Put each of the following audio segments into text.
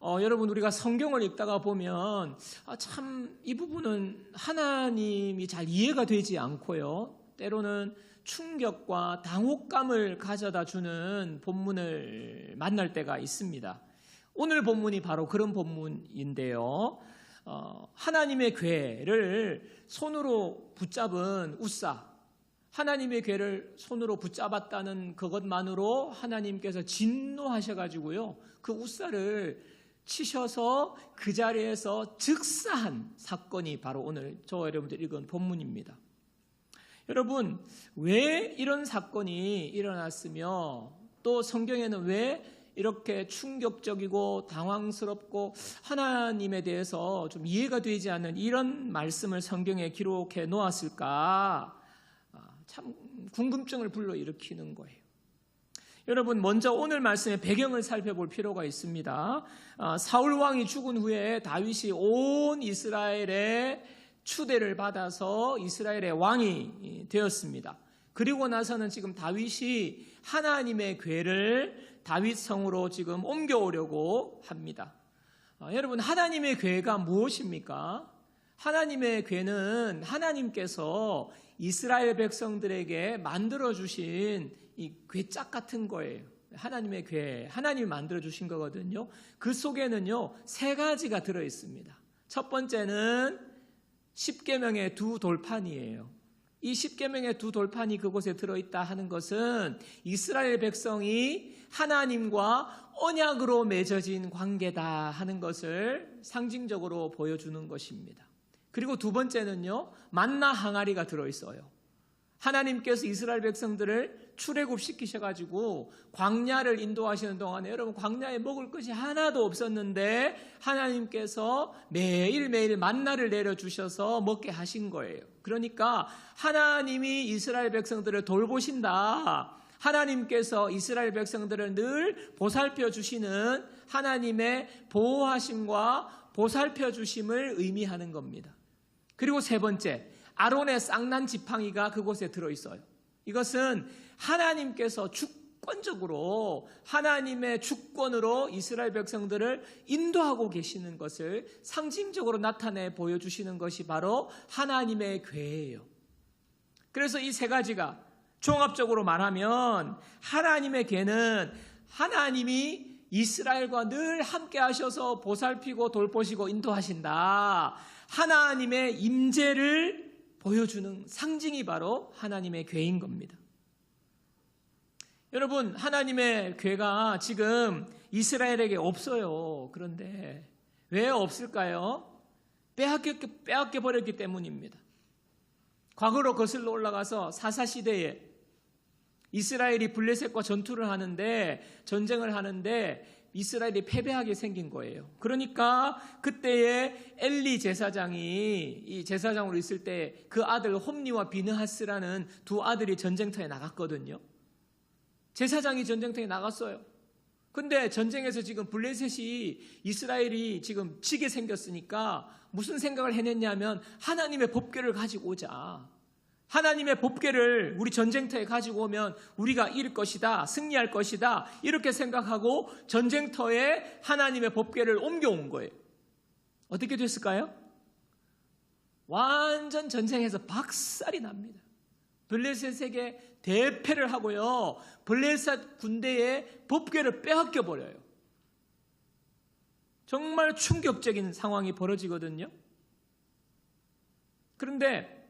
여러분 우리가 성경을 읽다가 보면 참 이 부분은 하나님이 잘 이해가 되지 않고요. 때로는 충격과 당혹감을 가져다 주는 본문을 만날 때가 있습니다. 오늘 본문이 바로 그런 본문인데요. 하나님의 궤를 손으로 붙잡은 웃사, 하나님의 궤를 손으로 붙잡았다는 그것만으로 하나님께서 진노하셔가지고요, 그 웃사를 치셔서 그 자리에서 즉사한 사건이 바로 오늘 저와 여러분들 읽은 본문입니다. 여러분, 왜 이런 사건이 일어났으며 또 성경에는 왜 이렇게 충격적이고 당황스럽고 하나님에 대해서 좀 이해가 되지 않는 이런 말씀을 성경에 기록해 놓았을까? 참 궁금증을 불러일으키는 거예요. 여러분, 먼저 오늘 말씀의 배경을 살펴볼 필요가 있습니다. 사울 왕이 죽은 후에 다윗이 온 이스라엘의 추대를 받아서 이스라엘의 왕이 되었습니다. 그리고 나서는 지금 다윗이 하나님의 궤를 다윗 성으로 지금 옮겨오려고 합니다. 여러분, 하나님의 궤가 무엇입니까? 하나님의 궤는 하나님께서 이스라엘 백성들에게 만들어주신 이 궤짝 같은 거예요. 하나님의 궤, 하나님이 만들어주신 거거든요. 그 속에는요, 3가지가 들어있습니다. 첫 번째는 10계명의 2 돌판이에요. 이 10계명의 2 돌판이 그곳에 들어있다 하는 것은 이스라엘 백성이 하나님과 언약으로 맺어진 관계다 하는 것을 상징적으로 보여주는 것입니다. 그리고 두 번째는요, 만나 항아리가 들어있어요. 하나님께서 이스라엘 백성들을 출애굽시키셔가지고 광야를 인도하시는 동안에 여러분 광야에 먹을 것이 하나도 없었는데 하나님께서 매일매일 만나를 내려주셔서 먹게 하신 거예요. 그러니까 하나님이 이스라엘 백성들을 돌보신다, 하나님께서 이스라엘 백성들을 늘 보살펴 주시는 하나님의 보호하심과 보살펴 주심을 의미하는 겁니다. 그리고 세 번째, 아론의 쌍난 지팡이가 그곳에 들어있어요. 이것은 하나님께서 주권적으로 하나님의 주권으로 이스라엘 백성들을 인도하고 계시는 것을 상징적으로 나타내 보여주시는 것이 바로 하나님의 궤예요. 그래서 이 3가지가 종합적으로 말하면 하나님의 궤는 하나님이 이스라엘과 늘 함께 하셔서 보살피고 돌보시고 인도하신다, 하나님의 임재를 보여주는 상징이 바로 하나님의 궤인 겁니다. 여러분, 하나님의 궤가 지금 이스라엘에게 없어요. 그런데 왜 없을까요? 빼앗겨 버렸기 때문입니다. 과거로 거슬러 올라가서 사사시대에 이스라엘이 블레셋과 전투를 하는데, 전쟁을 하는데 이스라엘이 패배하게 생긴 거예요. 그러니까 그때에 엘리 제사장이 이 제사장으로 있을 때 그 아들 홈니와 비느하스라는 2 아들이 전쟁터에 나갔거든요. 제사장이 전쟁터에 나갔어요. 근데 전쟁에서 지금 블레셋이 이스라엘이 지금 지게 생겼으니까 무슨 생각을 해냈냐면 하나님의 법궤를 가지고 오자. 하나님의 법궤를 우리 전쟁터에 가지고 오면 우리가 이길 것이다, 승리할 것이다, 이렇게 생각하고 전쟁터에 하나님의 법궤를 옮겨온 거예요. 어떻게 됐을까요? 완전 전쟁에서 박살이 납니다. 블레셋에게 대패를 하고요, 블레셋 군대의 법궤를 빼앗겨 버려요. 정말 충격적인 상황이 벌어지거든요. 그런데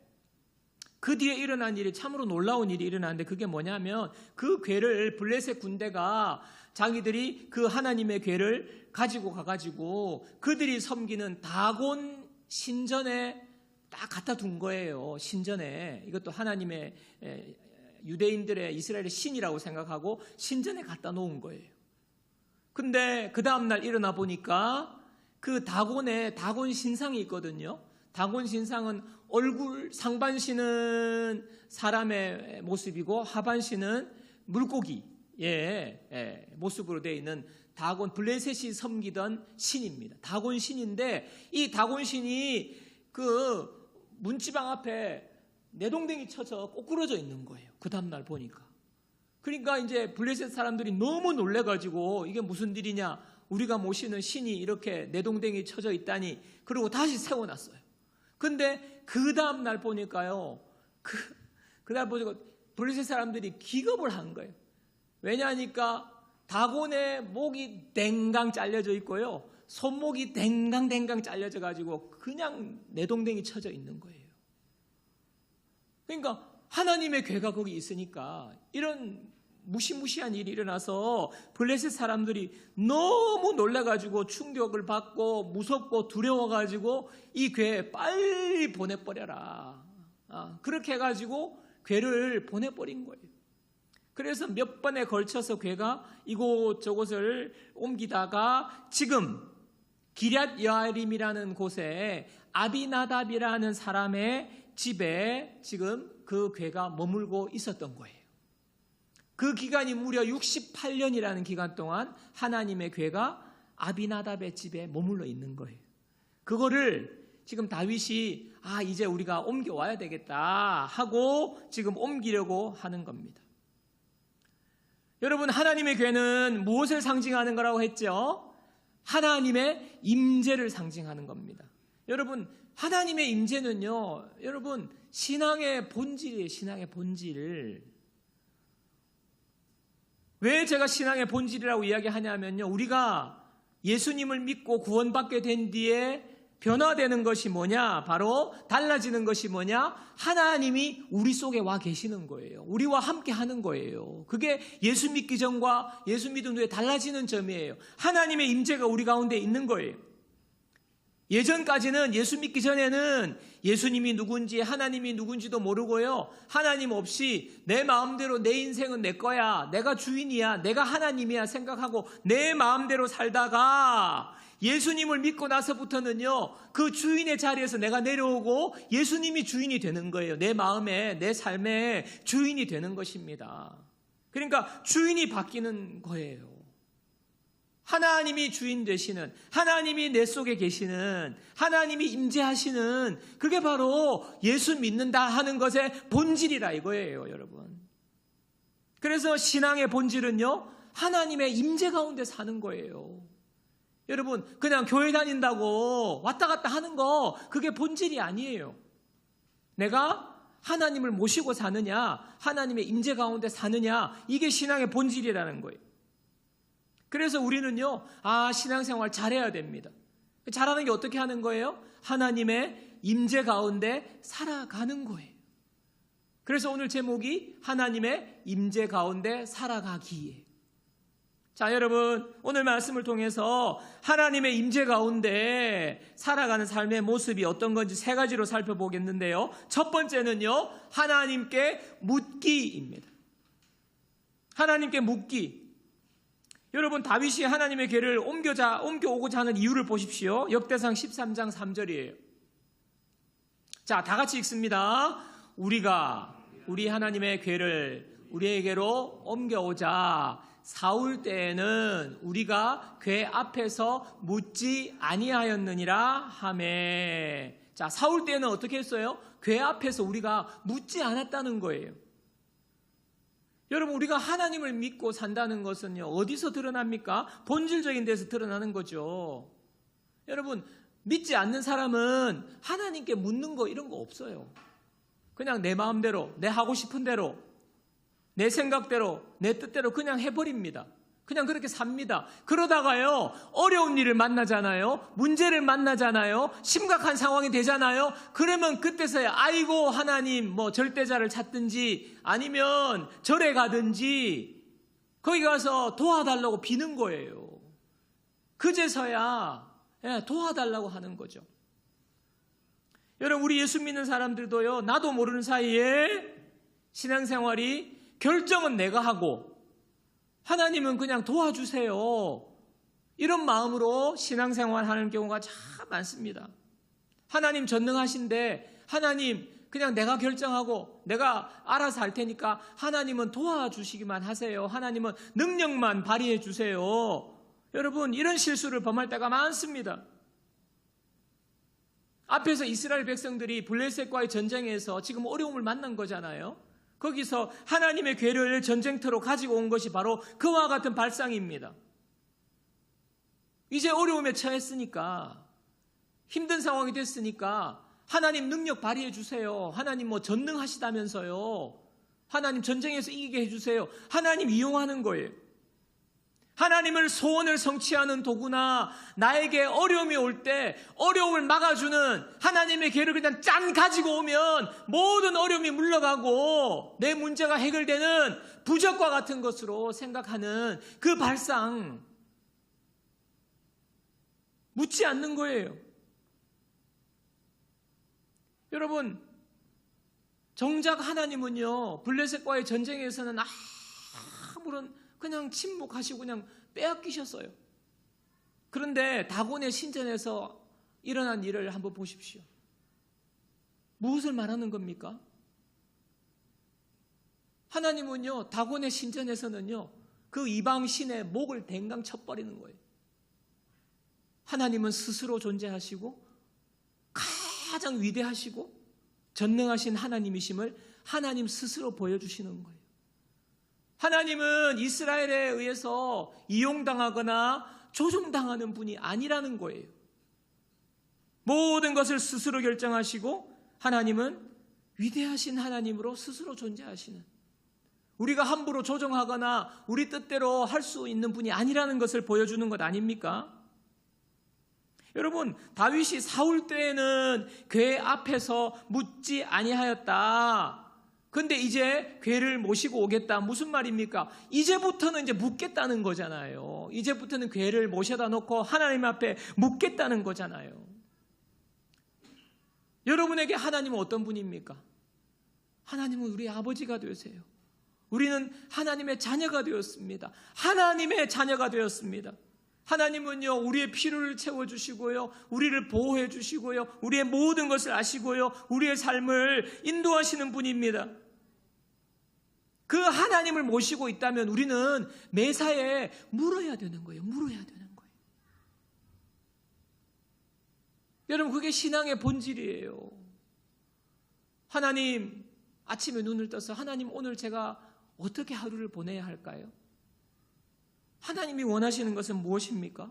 그 뒤에 일어난 일이 참으로 놀라운 일이 일어났는데, 그게 뭐냐면 그 궤를 블레셋 군대가 자기들이 그 하나님의 궤를 가지고 가가지고 그들이 섬기는 다곤 신전에 딱 갖다 둔 거예요. 신전에. 이것도 하나님의 유대인들의 이스라엘의 신이라고 생각하고 신전에 갖다 놓은 거예요. 근데 그 다음날 일어나 보니까 그 다곤에 다곤 신상이 있거든요. 다곤 신상은 얼굴 상반신은 사람의 모습이고 하반신은 물고기의 모습으로 되어 있는 다곤, 블레셋이 섬기던 신입니다. 다곤 신인데 이 다곤 신이 그 문지방 앞에 내동댕이 쳐서 꼬꾸러져 있는 거예요. 그 다음날 보니까. 그러니까 이제 블레셋 사람들이 너무 놀래가지고 이게 무슨 일이냐, 우리가 모시는 신이 이렇게 내동댕이 쳐져 있다니. 그리고 다시 세워놨어요. 근데 그 다음날 보니까요, 그날 보니까 블레셋 사람들이 기겁을 한 거예요. 왜냐하니까 다곤의 목이 댕강 잘려져 있고요, 손목이 댕강 잘려져 가지고 그냥 내동댕이 쳐져 있는 거예요. 그러니까 하나님의 괴가 거기 있으니까 이런 무시무시한 일이 일어나서 블레셋 사람들이 너무 놀라가지고 충격을 받고 무섭고 두려워가지고 이 괴 빨리 보내버려라. 그렇게 해가지고 괴를 보내버린 거예요. 그래서 몇 번에 걸쳐서 괴가 이곳저곳을 옮기다가 지금 기럇 여아림이라는 곳에 아비나답이라는 사람의 집에 지금 그 괴가 머물고 있었던 거예요. 그 기간이 무려 68년이라는 기간 동안 하나님의 괴가 아비나답의 집에 머물러 있는 거예요. 그거를 지금 다윗이 이제 우리가 옮겨와야 되겠다 하고 지금 옮기려고 하는 겁니다. 여러분, 하나님의 괴는 무엇을 상징하는 거라고 했죠? 하나님의 임재를 상징하는 겁니다. 여러분, 하나님의 임재는요, 여러분, 신앙의 본질이에요. 신앙의 본질. 왜 제가 신앙의 본질이라고 이야기하냐면요, 우리가 예수님을 믿고 구원받게 된 뒤에 변화되는 것이 뭐냐? 바로 달라지는 것이 뭐냐? 하나님이 우리 속에 와 계시는 거예요. 우리와 함께 하는 거예요. 그게 예수 믿기 전과 예수 믿은 후에 달라지는 점이에요. 하나님의 임재가 우리 가운데 있는 거예요. 예전까지는, 예수 믿기 전에는 예수님이 누군지 하나님이 누군지도 모르고요, 하나님 없이 내 마음대로 내 인생은 내 거야, 내가 주인이야, 내가 하나님이야 생각하고 내 마음대로 살다가 예수님을 믿고 나서부터는요, 그 주인의 자리에서 내가 내려오고 예수님이 주인이 되는 거예요. 내 마음에, 내 삶의 주인이 되는 것입니다. 그러니까 주인이 바뀌는 거예요. 하나님이 주인 되시는, 하나님이 내 속에 계시는, 하나님이 임재하시는, 그게 바로 예수 믿는다 하는 것의 본질이라 이거예요, 여러분. 그래서 신앙의 본질은요, 하나님의 임재 가운데 사는 거예요. 여러분, 그냥 교회 다닌다고 왔다 갔다 하는 거, 그게 본질이 아니에요. 내가 하나님을 모시고 사느냐, 하나님의 임재 가운데 사느냐, 이게 신앙의 본질이라는 거예요. 그래서 우리는요, 신앙생활 잘해야 됩니다. 잘하는 게 어떻게 하는 거예요? 하나님의 임재 가운데 살아가는 거예요. 그래서 오늘 제목이 하나님의 임재 가운데 살아가기예요. 자, 여러분, 오늘 말씀을 통해서 하나님의 임재 가운데 살아가는 삶의 모습이 어떤 건지 세 가지로 살펴보겠는데요. 첫 번째는요, 하나님께 묻기입니다. 하나님께 묻기. 여러분, 다윗이 하나님의 궤를 옮겨오고자 하는 이유를 보십시오. 역대상 13장 3절이에요. 자, 다 같이 읽습니다. 우리 하나님의 궤를 우리에게로 옮겨오자. 사울 때에는 우리가 궤 앞에서 묻지 아니하였느니라 하매. 자, 사울 때는 어떻게 했어요? 궤 앞에서 우리가 묻지 않았다는 거예요. 여러분, 우리가 하나님을 믿고 산다는 것은요, 어디서 드러납니까? 본질적인 데서 드러나는 거죠. 여러분, 믿지 않는 사람은 하나님께 묻는 거 이런 거 없어요. 그냥 내 마음대로, 내 하고 싶은 대로, 내 생각대로, 내 뜻대로 그냥 해버립니다. 그냥 그렇게 삽니다. 그러다가요, 어려운 일을 만나잖아요. 문제를 만나잖아요. 심각한 상황이 되잖아요. 그러면 그때서야 아이고 하나님, 절대자를 찾든지 아니면 절에 가든지 거기 가서 도와달라고 비는 거예요. 그제서야 도와달라고 하는 거죠. 여러분, 우리 예수 믿는 사람들도요, 나도 모르는 사이에 신앙생활이 결정은 내가 하고 하나님은 그냥 도와주세요, 이런 마음으로 신앙생활 하는 경우가 참 많습니다. 하나님 전능하신데 하나님 그냥 내가 결정하고 내가 알아서 할 테니까 하나님은 도와주시기만 하세요, 하나님은 능력만 발휘해 주세요. 여러분, 이런 실수를 범할 때가 많습니다. 앞에서 이스라엘 백성들이 블레셋과의 전쟁에서 지금 어려움을 만난 거잖아요. 거기서 하나님의 궤를 전쟁터로 가지고 온 것이 바로 그와 같은 발상입니다. 이제 어려움에 처했으니까, 힘든 상황이 됐으니까 하나님 능력 발휘해 주세요. 하나님 뭐 전능하시다면서요. 하나님 전쟁에서 이기게 해주세요. 하나님 이용하는 거예요. 하나님을 소원을 성취하는 도구나 나에게 어려움이 올 때 어려움을 막아주는 하나님의 계를 그냥 짠 가지고 오면 모든 어려움이 물러가고 내 문제가 해결되는 부적과 같은 것으로 생각하는 그 발상, 묻지 않는 거예요. 여러분, 정작 하나님은요, 블레셋과의 전쟁에서는 아무런 그냥 침묵하시고 그냥 빼앗기셨어요. 그런데 다곤의 신전에서 일어난 일을 한번 보십시오. 무엇을 말하는 겁니까? 하나님은요, 다곤의 신전에서는요, 그 이방 신의 목을 댕강 쳐버리는 거예요. 하나님은 스스로 존재하시고 가장 위대하시고 전능하신 하나님이심을 하나님 스스로 보여주시는 거예요. 하나님은 이스라엘에 의해서 이용당하거나 조종당하는 분이 아니라는 거예요. 모든 것을 스스로 결정하시고 하나님은 위대하신 하나님으로 스스로 존재하시는, 우리가 함부로 조종하거나 우리 뜻대로 할 수 있는 분이 아니라는 것을 보여주는 것 아닙니까? 여러분, 다윗이 사울 때에는 궤 앞에서 묻지 아니하였다. 근데 이제 궤를 모시고 오겠다. 무슨 말입니까? 이제부터는 이제 묻겠다는 거잖아요. 이제부터는 궤를 모셔다 놓고 하나님 앞에 묻겠다는 거잖아요. 여러분에게 하나님은 어떤 분입니까? 하나님은 우리 아버지가 되세요. 우리는 하나님의 자녀가 되었습니다. 하나님의 자녀가 되었습니다. 하나님은요, 우리의 필요를 채워주시고요, 우리를 보호해 주시고요, 우리의 모든 것을 아시고요, 우리의 삶을 인도하시는 분입니다. 그 하나님을 모시고 있다면 우리는 매사에 물어야 되는 거예요. 물어야 되는 거예요. 여러분, 그게 신앙의 본질이에요. 하나님, 아침에 눈을 떠서 하나님, 오늘 제가 어떻게 하루를 보내야 할까요? 하나님이 원하시는 것은 무엇입니까?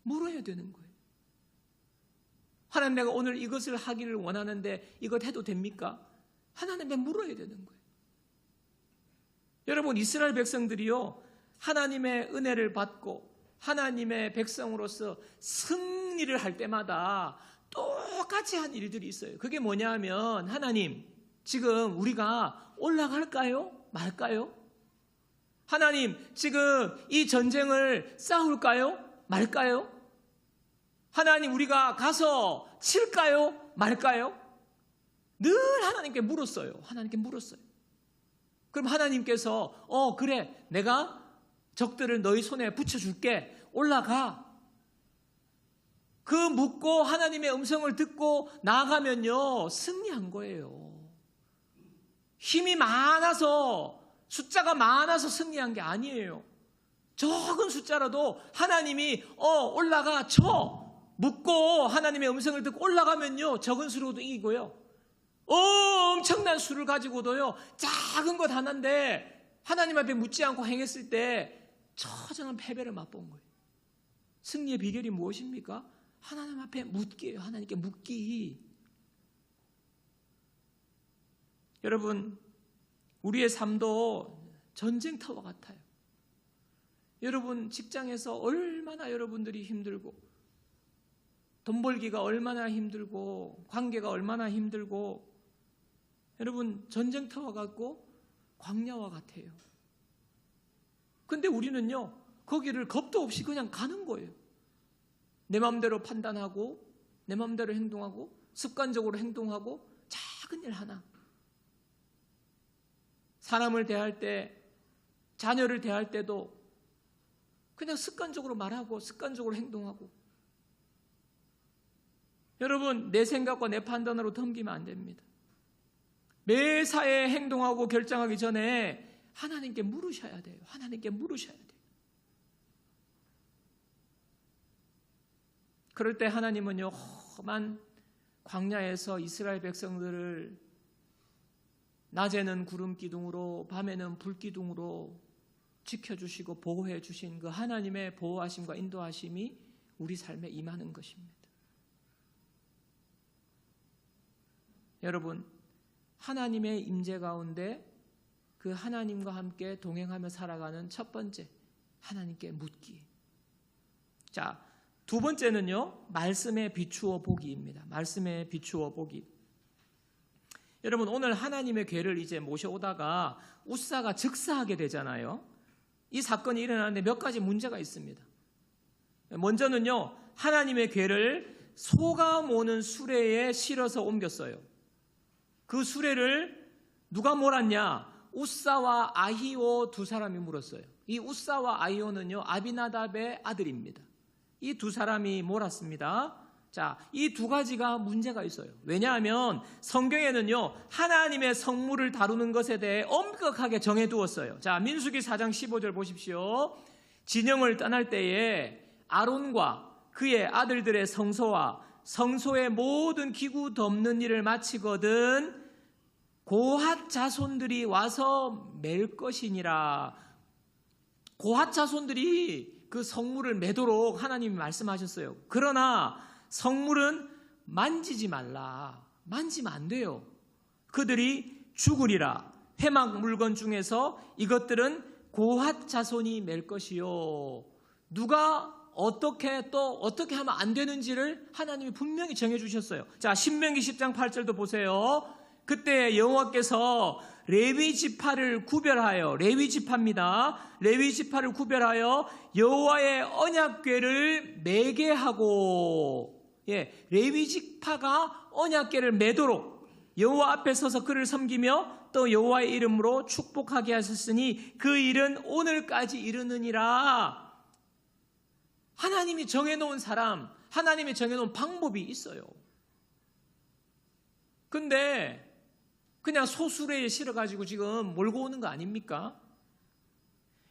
물어야 되는 거예요. 하나님, 내가 오늘 이것을 하기를 원하는데 이것 해도 됩니까? 하나님께 물어야 되는 거예요. 여러분, 이스라엘 백성들이요, 하나님의 은혜를 받고 하나님의 백성으로서 승리를 할 때마다 똑같이 한 일들이 있어요. 그게 뭐냐 하면, 하나님, 지금 우리가 올라갈까요? 말까요? 하나님, 지금 이 전쟁을 싸울까요? 말까요? 하나님, 우리가 가서 칠까요? 말까요? 늘 하나님께 물었어요. 하나님께 물었어요. 그럼 하나님께서 그래, 내가 적들을 너희 손에 붙여줄게. 올라가. 그 묻고 하나님의 음성을 듣고 나아가면요, 승리한 거예요. 힘이 많아서, 숫자가 많아서 승리한 게 아니에요. 적은 숫자라도 하나님이 올라가 쳐 묻고 하나님의 음성을 듣고 올라가면요, 적은 수로도 이기고요, 엄청난 수를 가지고도요, 작은 것 하나인데 하나님 앞에 묻지 않고 행했을 때 처절한 패배를 맛본 거예요. 승리의 비결이 무엇입니까? 하나님 앞에 묻기예요. 하나님께 묻기. 여러분, 우리의 삶도 전쟁터와 같아요. 여러분, 직장에서 얼마나 여러분들이 힘들고, 돈 벌기가 얼마나 힘들고, 관계가 얼마나 힘들고, 여러분, 전쟁터와 같고 광야와 같아요. 근데 우리는요, 거기를 겁도 없이 그냥 가는 거예요. 내 마음대로 판단하고, 내 마음대로 행동하고, 습관적으로 행동하고, 작은 일 하나. 사람을 대할 때, 자녀를 대할 때도 그냥 습관적으로 말하고 습관적으로 행동하고. 여러분, 내 생각과 내 판단으로 덤비면 안 됩니다. 매사에 행동하고 결정하기 전에 하나님께 물으셔야 돼요. 하나님께 물으셔야 돼요. 그럴 때 하나님은요, 험한 광야에서 이스라엘 백성들을 낮에는 구름 기둥으로, 밤에는 불 기둥으로 지켜주시고 보호해 주신 그 하나님의 보호하심과 인도하심이 우리 삶에 임하는 것입니다. 여러분, 하나님의 임재 가운데 그 하나님과 함께 동행하며 살아가는 첫 번째, 하나님께 묻기. 자, 두 번째는요, 말씀에 비추어 보기입니다. 말씀에 비추어 보기. 여러분, 오늘 하나님의 궤를 이제 모셔오다가 웃사가 즉사하게 되잖아요. 이 사건이 일어나는데 몇 가지 문제가 있습니다. 먼저는요, 하나님의 궤를 소가 모는 수레에 실어서 옮겼어요. 그 수레를 누가 몰았냐? 웃사와 아히오 두 사람이 물었어요. 이 웃사와 아히오는요, 아비나답의 아들입니다. 이 두 사람이 몰았습니다. 자, 이 두 가지가 문제가 있어요. 왜냐하면 성경에는요, 하나님의 성물을 다루는 것에 대해 엄격하게 정해두었어요. 자, 민수기 4장 15절 보십시오. 진영을 떠날 때에 아론과 그의 아들들의 성소와 성소의 모든 기구 덮는 일을 마치거든 고핫 자손들이 와서 맬 것이니라. 고핫 자손들이 그 성물을 매도록 하나님이 말씀하셨어요. 그러나 성물은 만지지 말라. 만지면 안 돼요. 그들이 죽으리라. 회막 물건 중에서 이것들은 고핫 자손이 맬 것이요. 누가 어떻게 하면 안 되는지를 하나님이 분명히 정해주셨어요. 자, 신명기 10장 8절도 보세요. 그때 여호와께서 레위 지파를 구별하여, 레위 지파입니다. 레위 지파를 구별하여 여호와의 언약궤를 매게 하고, 레위 지파가 언약궤를 매도록 여호와 앞에 서서 그를 섬기며 또 여호와의 이름으로 축복하게 하셨으니 그 일은 오늘까지 이르느니라. 하나님이 정해놓은 사람, 하나님이 정해놓은 방법이 있어요. 근데 그냥 소수레에 실어가지고 지금 몰고 오는 거 아닙니까?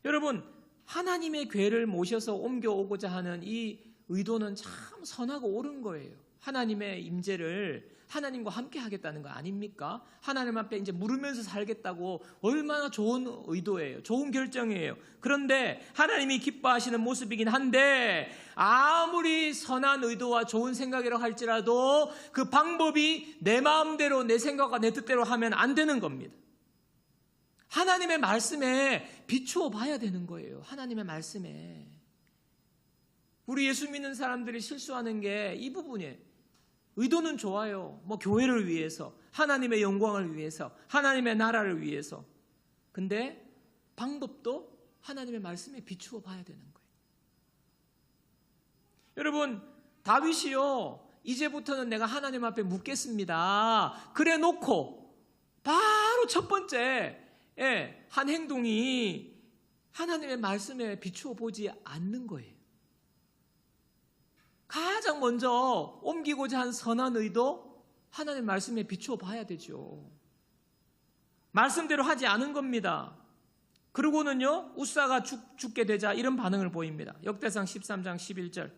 여러분, 하나님의 궤를 모셔서 옮겨오고자 하는 이 의도는 참 선하고 옳은 거예요. 하나님의 임재를 하나님과 함께 하겠다는 거 아닙니까? 하나님 앞에 이제 물으면서 살겠다고 얼마나 좋은 의도예요. 좋은 결정이에요. 그런데 하나님이 기뻐하시는 모습이긴 한데 아무리 선한 의도와 좋은 생각이라고 할지라도 그 방법이 내 마음대로 내 생각과 내 뜻대로 하면 안 되는 겁니다. 하나님의 말씀에 비추어 봐야 되는 거예요. 하나님의 말씀에. 우리 예수 믿는 사람들이 실수하는 게 이 부분이에요. 의도는 좋아요. 교회를 위해서, 하나님의 영광을 위해서, 하나님의 나라를 위해서. 근데 방법도 하나님의 말씀에 비추어 봐야 되는 거예요. 여러분, 다윗이요, 이제부터는 내가 하나님 앞에 묻겠습니다. 그래 놓고 바로 첫 번째 한 행동이 하나님의 말씀에 비추어 보지 않는 거예요. 가장 먼저 옮기고자 한 선한 의도, 하나님의 말씀에 비추어 봐야 되죠. 말씀대로 하지 않은 겁니다. 그러고는요, 웃사가 죽게 되자 이런 반응을 보입니다. 역대상 13장 11절.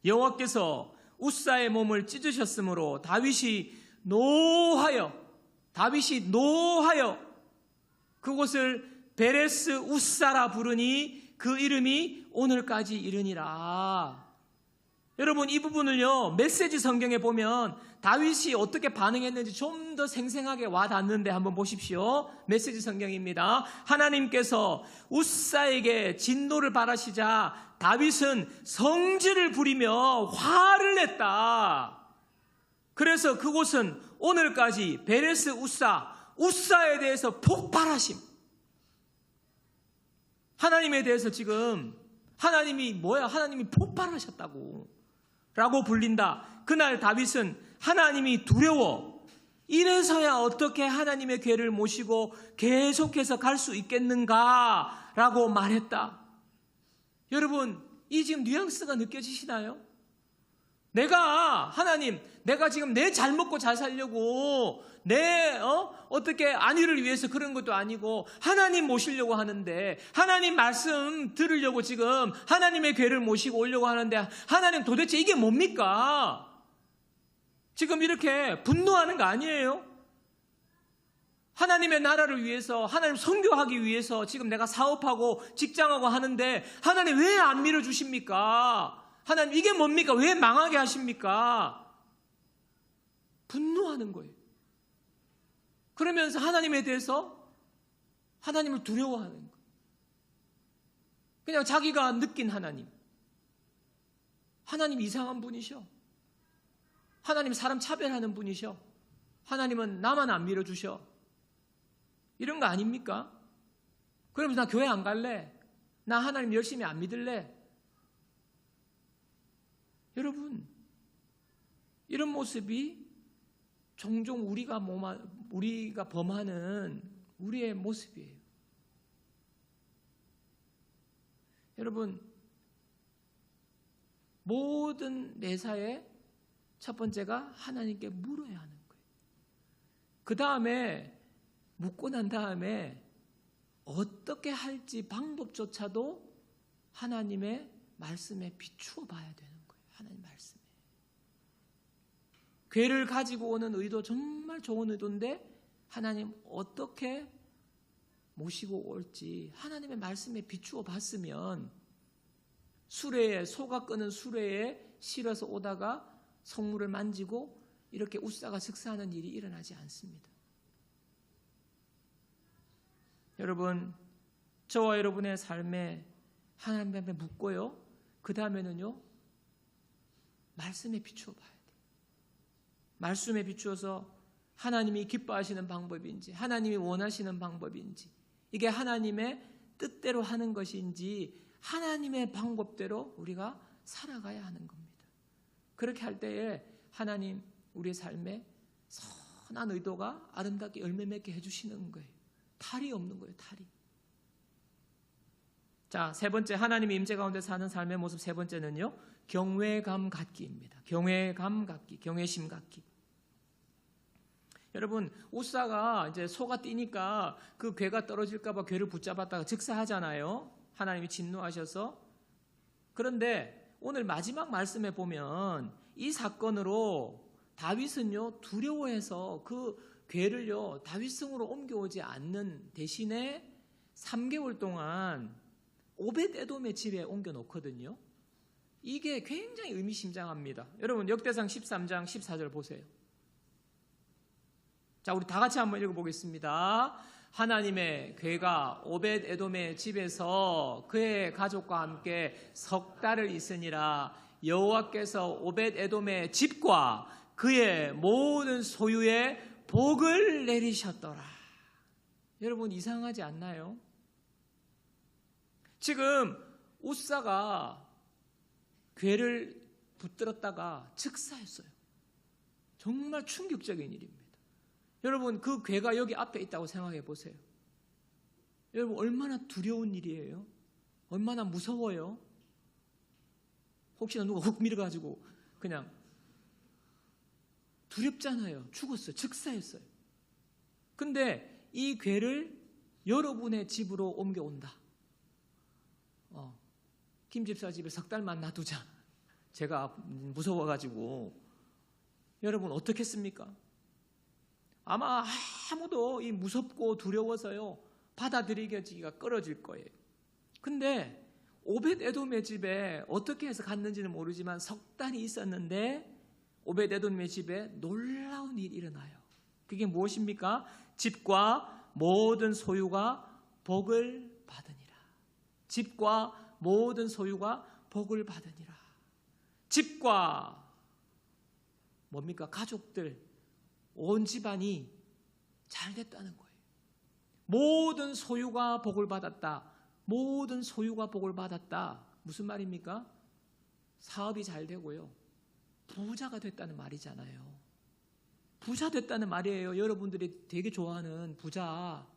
여호와께서 웃사의 몸을 찢으셨으므로 다윗이 노하여 그곳을 베레스 웃사라 부르니 그 이름이 오늘까지 이르니라. 여러분, 이 부분을요, 메시지 성경에 보면 다윗이 어떻게 반응했는지 좀 더 생생하게 와닿는데 한번 보십시오. 메시지 성경입니다. 하나님께서 웃사에게 진노를 바라시자 다윗은 성질을 부리며 화를 냈다. 그래서 그곳은 오늘까지 베레스 웃사에 대해서 폭발하심. 하나님에 대해서 지금 하나님이 폭발하셨다고 라고 불린다. 그날 다윗은 하나님이 두려워. 이래서야 어떻게 하나님의 궤를 모시고 계속해서 갈 수 있겠는가 라고 말했다. 여러분, 이 지금 뉘앙스가 느껴지시나요? 내가 지금 내 잘 먹고 잘 살려고 어떻게 안위를 위해서 그런 것도 아니고 하나님 모시려고 하는데, 하나님 말씀 들으려고 지금 하나님의 궤를 모시고 오려고 하는데, 하나님 도대체 이게 뭡니까? 지금 이렇게 분노하는 거 아니에요? 하나님의 나라를 위해서, 하나님 선교하기 위해서 지금 내가 사업하고 직장하고 하는데 하나님 왜 안 밀어주십니까? 하나님 이게 뭡니까? 왜 망하게 하십니까? 분노하는 거예요. 그러면서 하나님에 대해서 하나님을 두려워하는 거예요. 그냥 자기가 느낀 하나님. 하나님 이상한 분이셔. 하나님 사람 차별하는 분이셔. 하나님은 나만 안 밀어주셔. 이런 거 아닙니까? 그러면서 나 교회 안 갈래. 나 하나님 열심히 안 믿을래. 여러분, 이런 모습이 종종 우리가 범하는 우리의 모습이에요. 여러분, 모든 매사에 첫 번째가 하나님께 물어야 하는 거예요. 그 다음에 묻고 난 다음에 어떻게 할지 방법조차도 하나님의 말씀에 비추어 봐야 되는 거예요. 하나님 말씀에. 괴를 가지고 오는 의도 정말 좋은 의도인데 하나님 어떻게 모시고 올지 하나님의 말씀에 비추어 봤으면 수레에, 소가 끄는 수레에 실어서 오다가 성물을 만지고 이렇게 웃사가 즉사하는 일이 일어나지 않습니다. 여러분, 저와 여러분의 삶에 하나님 앞에 묻고요. 그 다음에는요, 말씀에 비추어 봐야 돼요. 말씀에 비추어서 하나님이 기뻐하시는 방법인지, 하나님이 원하시는 방법인지, 이게 하나님의 뜻대로 하는 것인지, 하나님의 방법대로 우리가 살아가야 하는 겁니다. 그렇게 할 때에 하나님 우리의 삶에 선한 의도가 아름답게 열매 맺게 해주시는 거예요. 탈이 없는 거예요. 탈이. 자, 세 번째, 하나님의 임재 가운데 사는 삶의 모습 세 번째는요, 경외감 갖기입니다. 경외감 갖기, 경외심 갖기. 여러분, 웃사가 이제 소가 뛰니까 그 괴가 떨어질까봐 괴를 붙잡았다가 즉사하잖아요. 하나님이 진노하셔서. 그런데 오늘 마지막 말씀에 보면 이 사건으로 다윗은요 두려워해서 그 괴를요 다윗성으로 옮겨오지 않는 대신에 3개월 동안 오벳에돔의 집에 옮겨 놓거든요. 이게 굉장히 의미심장합니다. 여러분, 역대상 13장 14절 보세요. 자, 우리 다 같이 한번 읽어보겠습니다. 하나님의 괴가 오벳에돔의 집에서 그의 가족과 함께 석 달을 있으니라. 여호와께서 오벳에돔의 집과 그의 모든 소유에 복을 내리셨더라. 여러분, 이상하지 않나요? 지금 웃사가 괴를 붙들었다가 즉사했어요. 정말 충격적인 일입니다. 여러분, 그 괴가 여기 앞에 있다고 생각해 보세요. 여러분, 얼마나 두려운 일이에요? 얼마나 무서워요? 혹시나 누가 훅 밀어가지고 그냥 두렵잖아요. 죽었어요. 즉사했어요. 근데 이 괴를 여러분의 집으로 옮겨온다. 김 집사 집에 석 달만 놔두자. 제가 무서워가지고. 여러분, 어떻겠습니까? 아마 아무도 이 무섭고 두려워서요 받아들이기가 꺼려질 거예요. 근데 오벳에돔의 집에 어떻게 해서 갔는지는 모르지만 석 달이 있었는데 오벳에돔의 집에 놀라운 일이 일어나요. 그게 무엇입니까? 집과 모든 소유가 복을 받으니라. 집과 모든 소유가 복을 받으니라. 집과 뭡니까? 가족들, 온 집안이 잘 됐다는 거예요. 모든 소유가 복을 받았다. 모든 소유가 복을 받았다. 무슨 말입니까? 사업이 잘 되고요. 부자가 됐다는 말이잖아요. 부자 됐다는 말이에요. 여러분들이 되게 좋아하는 부자.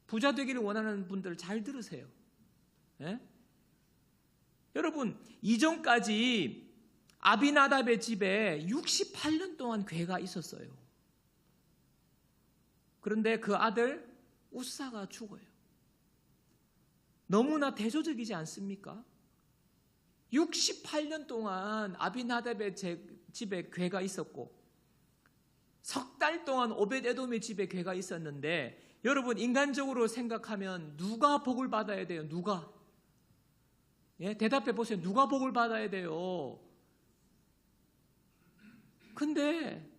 부자 되기를 원하는 분들 잘 들으세요. 예? 여러분, 이전까지 아비나답의 집에 68년 동안 괴가 있었어요. 그런데 그 아들 웃사가 죽어요. 너무나 대조적이지 않습니까? 68년 동안 아비나답의 집에 괴가 있었고 석 달 동안 오벳에돔의 집에 괴가 있었는데 여러분 인간적으로 생각하면 누가 복을 받아야 돼요? 누가? 예, 대답해 보세요. 누가 복을 받아야 돼요? 근데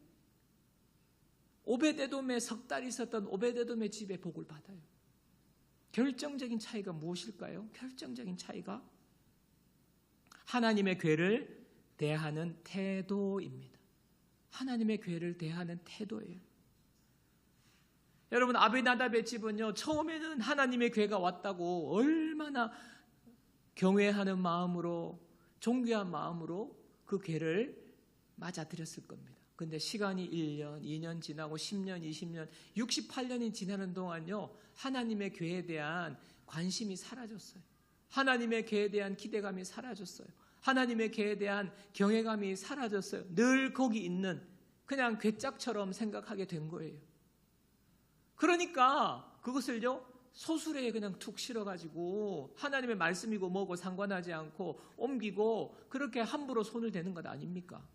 오벳에돔에 석 달 있었던 오벳에돔의 집에 복을 받아요. 결정적인 차이가 무엇일까요? 결정적인 차이가 하나님의 괴를 대하는 태도입니다. 하나님의 괴를 대하는 태도예요. 여러분 아비나답의 집은요, 처음에는 하나님의 괴가 왔다고 얼마나 경외하는 마음으로, 존귀한 마음으로 그 괴를 맞아들였을 겁니다. 근데 시간이 1년, 2년 지나고 10년, 20년, 68년이 지나는 동안요, 하나님의 괴에 대한 관심이 사라졌어요. 하나님의 괴에 대한 기대감이 사라졌어요. 하나님의 괴에 대한 경외감이 사라졌어요. 늘 거기 있는 그냥 괴짝처럼 생각하게 된 거예요. 그러니까 그것을요, 소수레에 그냥 툭 실어가지고 하나님의 말씀이고 뭐고 상관하지 않고 옮기고 그렇게 함부로 손을 대는 것 아닙니까?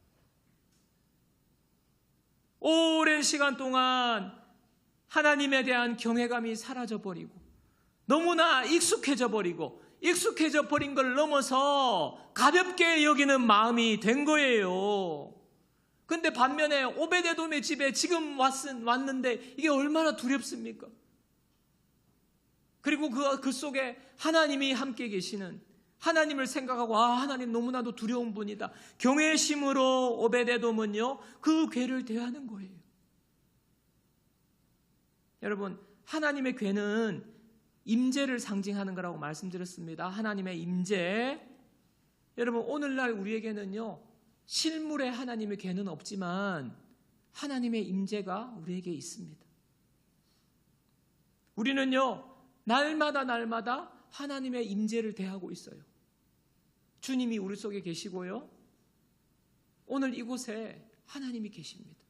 오랜 시간 동안 하나님에 대한 경외감이 사라져버리고 너무나 익숙해져 버린 걸 넘어서 가볍게 여기는 마음이 된 거예요. 근데 반면에 오벳에돔의 집에 지금 왔는데 이게 얼마나 두렵습니까? 그리고 그 속에 하나님이 함께 계시는, 하나님을 생각하고 하나님 너무나도 두려운 분이다, 경외심으로 오벳에돔은요 그 괴를 대하는 거예요. 여러분 하나님의 괴는 임재를 상징하는 거라고 말씀드렸습니다. 하나님의 임재. 여러분 오늘날 우리에게는요 실물의 하나님의 괴는 없지만 하나님의 임재가 우리에게 있습니다. 우리는요 날마다 하나님의 임재를 대하고 있어요. 주님이 우리 속에 계시고요, 오늘 이곳에 하나님이 계십니다.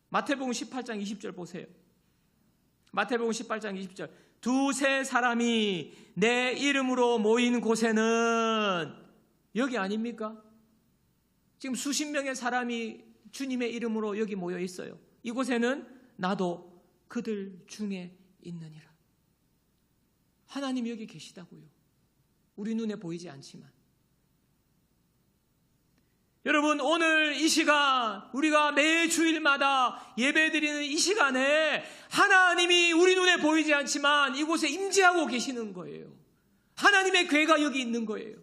마태복음 18장 20절 보세요. 마태복음 18장 20절. 두세 사람이 내 이름으로 모인 곳에는, 여기 아닙니까? 지금 수십 명의 사람이 주님의 이름으로 여기 모여 있어요. 이곳에는 나도 그들 중에 있느니라. 하나님이 여기 계시다고요. 우리 눈에 보이지 않지만. 여러분 오늘 이 시간, 우리가 매 주일마다 예배드리는 이 시간에 하나님이 우리 눈에 보이지 않지만 이곳에 임재하고 계시는 거예요. 하나님의 괴가 여기 있는 거예요.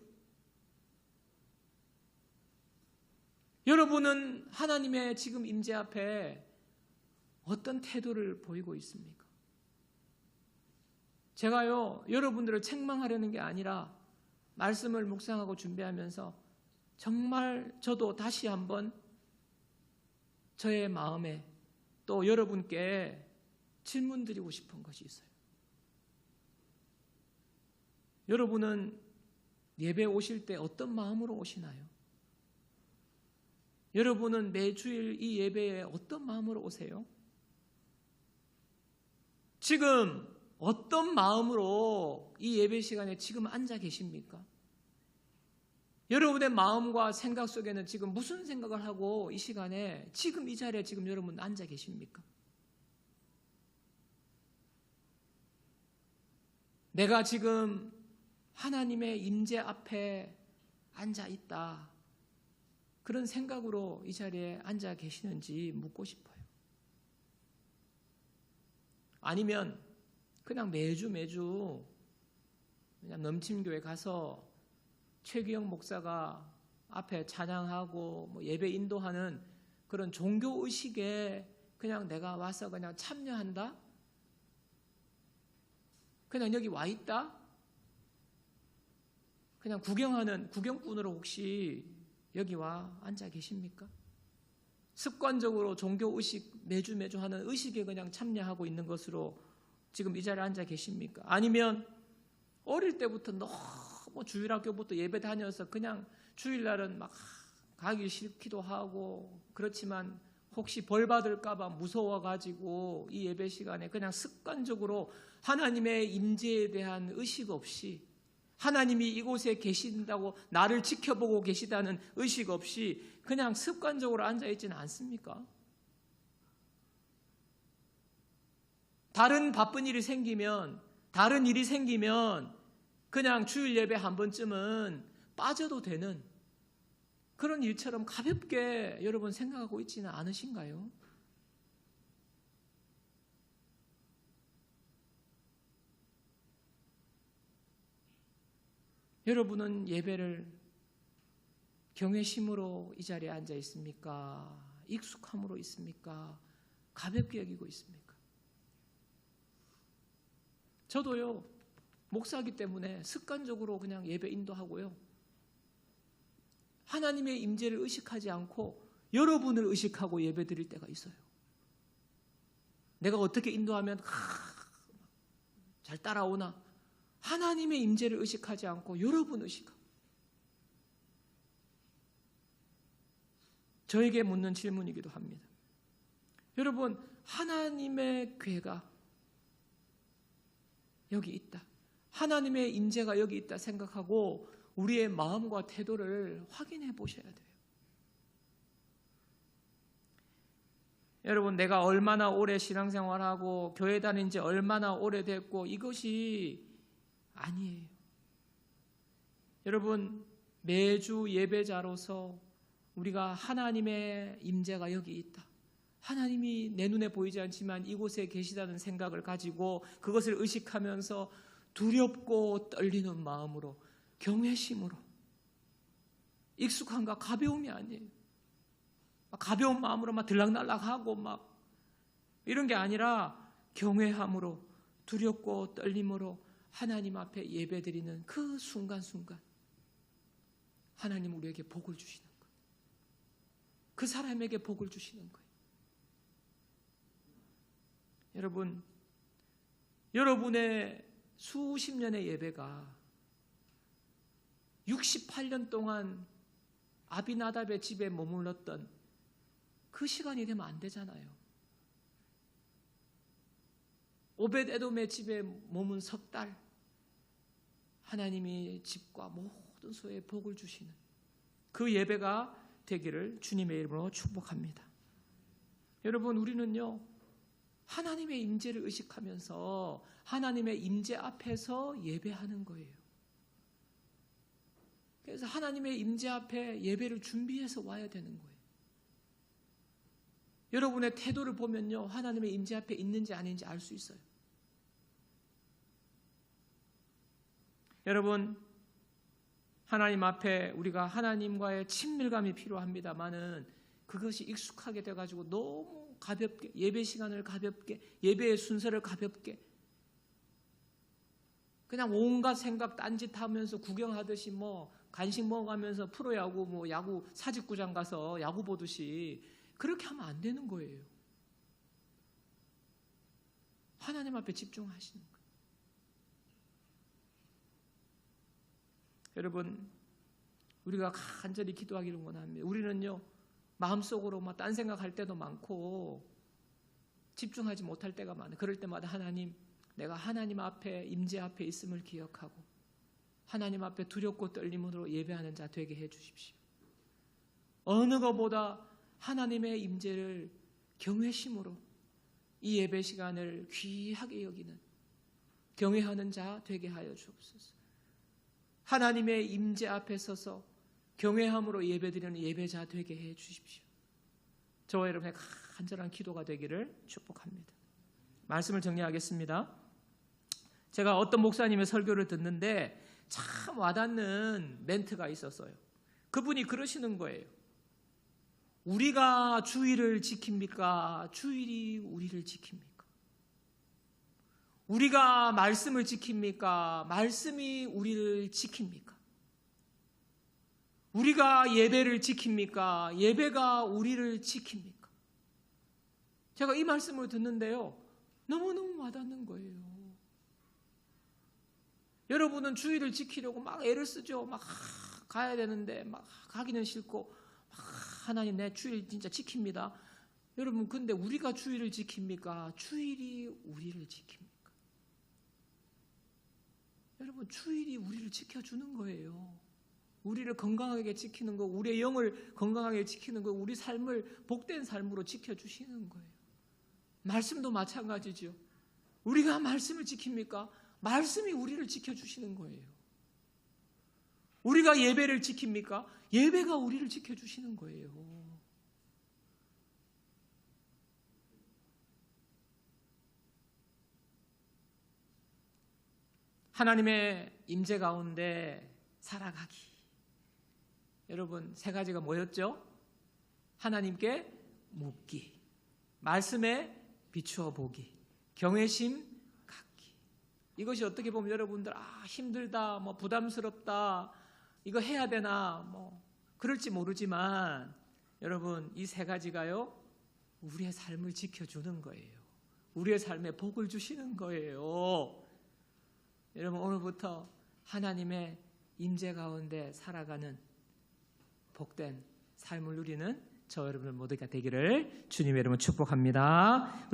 여러분은 하나님의 지금 임재 앞에 어떤 태도를 보이고 있습니까? 제가요 여러분들을 책망하려는 게 아니라 말씀을 묵상하고 준비하면서 정말 저도 다시 한번 저의 마음에 또 여러분께 질문 드리고 싶은 것이 있어요. 여러분은 예배 오실 때 어떤 마음으로 오시나요? 여러분은 매주일 이 예배에 어떤 마음으로 오세요? 지금 어떤 마음으로 이 예배 시간에 지금 앉아 계십니까? 여러분의 마음과 생각 속에는 지금 무슨 생각을 하고 이 시간에 지금 이 자리에 지금 여러분 앉아 계십니까? 내가 지금 하나님의 임재 앞에 앉아 있다, 그런 생각으로 이 자리에 앉아 계시는지 묻고 싶어요. 아니면 그냥 매주 그냥 넘침교회 가서 최기영 목사가 앞에 찬양하고 예배 인도하는 그런 종교의식에 그냥 내가 와서 그냥 참여한다? 그냥 여기 와 있다? 그냥 구경하는 구경꾼으로 혹시 여기 와 앉아 계십니까? 습관적으로 종교의식 매주 하는 의식에 그냥 참여하고 있는 것으로 지금 이 자리에 앉아 계십니까? 아니면 어릴 때부터 너무 주일학교부터 예배 다녀서 그냥 주일날은 막 가기 싫기도 하고 그렇지만 혹시 벌 받을까 봐 무서워가지고 이 예배 시간에 그냥 습관적으로 하나님의 임재에 대한 의식 없이, 하나님이 이곳에 계신다고 나를 지켜보고 계시다는 의식 없이 그냥 습관적으로 앉아있지는 않습니까? 다른 바쁜 일이 생기면, 다른 일이 생기면 그냥 주일 예배 한 번쯤은 빠져도 되는 그런 일처럼 가볍게 여러분 생각하고 있지는 않으신가요? 여러분은 예배를 경외심으로 이 자리에 앉아 있습니까? 익숙함으로 있습니까? 가볍게 여기고 있습니까? 저도요, 목사이기 때문에 습관적으로 그냥 예배 인도하고요, 하나님의 임재를 의식하지 않고 여러분을 의식하고 예배 드릴 때가 있어요. 내가 어떻게 인도하면 잘 따라오나? 하나님의 임재를 의식하지 않고 여러분 의식하고. 저에게 묻는 질문이기도 합니다. 여러분, 하나님의 궤가 여기 있다, 하나님의 임재가 여기 있다 생각하고 우리의 마음과 태도를 확인해 보셔야 돼요. 여러분, 내가 얼마나 오래 신앙생활하고 교회 다닌 지 얼마나 오래됐고 이것이 아니에요. 여러분, 매주 예배자로서 우리가 하나님의 임재가 여기 있다, 하나님이 내 눈에 보이지 않지만 이곳에 계시다는 생각을 가지고 그것을 의식하면서 두렵고 떨리는 마음으로, 경외심으로, 익숙함과 가벼움이 아니에요. 가벼운 마음으로 막 들락날락하고 막 이런 게 아니라 경외함으로, 두렵고 떨림으로 하나님 앞에 예배드리는 그 순간순간 하나님 우리에게 복을 주시는 거예요. 그 사람에게 복을 주시는 거예요. 여러분, 여러분의 수십 년의 예배가 68년 동안 아비나답의 집에 머물렀던 그 시간이 되면 안 되잖아요. 오벳에돔의 집에 머문 석 달, 하나님이 집과 모든 소에 복을 주시는 그 예배가 되기를 주님의 이름으로 축복합니다. 여러분, 우리는요, 하나님의 임재를 의식하면서 하나님의 임재 앞에서 예배하는 거예요. 그래서 하나님의 임재 앞에 예배를 준비해서 와야 되는 거예요. 여러분의 태도를 보면요, 하나님의 임재 앞에 있는지 아닌지 알 수 있어요. 여러분, 하나님 앞에 우리가 하나님과의 친밀감이 필요합니다만은 그것이 익숙하게 돼가지고 너무 가볍게, 예배 시간을 가볍게, 예배의 순서를 가볍게, 그냥 온갖 생각 딴짓하면서 구경하듯이 뭐 간식 먹어가면서 프로야구, 뭐 야구 사직구장 가서 야구 보듯이 그렇게 하면 안 되는 거예요. 하나님 앞에 집중하시는 거예요. 여러분, 우리가 간절히 기도하기를 원합니다. 우리는요, 마음속으로 막 딴 생각할 때도 많고 집중하지 못할 때가 많아요. 그럴 때마다 하나님, 내가 하나님 앞에, 임재 앞에 있음을 기억하고 하나님 앞에 두렵고 떨림으로 예배하는 자 되게 해 주십시오. 어느 것보다 하나님의 임재를 경외심으로 이 예배 시간을 귀하게 여기는 경외하는 자 되게 하여 주옵소서. 하나님의 임재 앞에 서서 경외함으로 예배드리는 예배자 되게 해 주십시오. 저와 여러분의 간절한 기도가 되기를 축복합니다. 말씀을 정리하겠습니다. 제가 어떤 목사님의 설교를 듣는데 참 와닿는 멘트가 있었어요. 그분이 그러시는 거예요. 우리가 주일을 지킵니까? 주일이 우리를 지킵니까? 우리가 말씀을 지킵니까? 말씀이 우리를 지킵니까? 우리가 예배를 지킵니까? 예배가 우리를 지킵니까? 제가 이 말씀을 듣는데요, 너무너무 와닿는 거예요. 여러분은 주일을 지키려고 막 애를 쓰죠. 막 가야 되는데 막 가기는 싫고, 하나님 내 주일 진짜 지킵니다. 여러분, 근데 우리가 주일을 지킵니까? 주일이 우리를 지킵니까? 여러분, 주일이 우리를 지켜주는 거예요. 우리를 건강하게 지키는 거, 우리의 영을 건강하게 지키는 거, 우리 삶을 복된 삶으로 지켜주시는 거예요. 말씀도 마찬가지죠. 우리가 말씀을 지킵니까? 말씀이 우리를 지켜주시는 거예요. 우리가 예배를 지킵니까? 예배가 우리를 지켜주시는 거예요. 하나님의 임재 가운데 살아가기. 여러분, 세 가지가 뭐였죠? 하나님께 묻기, 말씀에 비추어 보기, 경외심 갖기. 이것이 어떻게 보면 여러분들 힘들다, 부담스럽다, 이거 해야 되나 그럴지 모르지만 여러분, 이 세 가지가요 우리의 삶을 지켜주는 거예요. 우리의 삶에 복을 주시는 거예요. 여러분, 오늘부터 하나님의 임재 가운데 살아가는 복된 삶을 누리는 저 여러분 모두가 되기를 주님의 이름으로 축복합니다.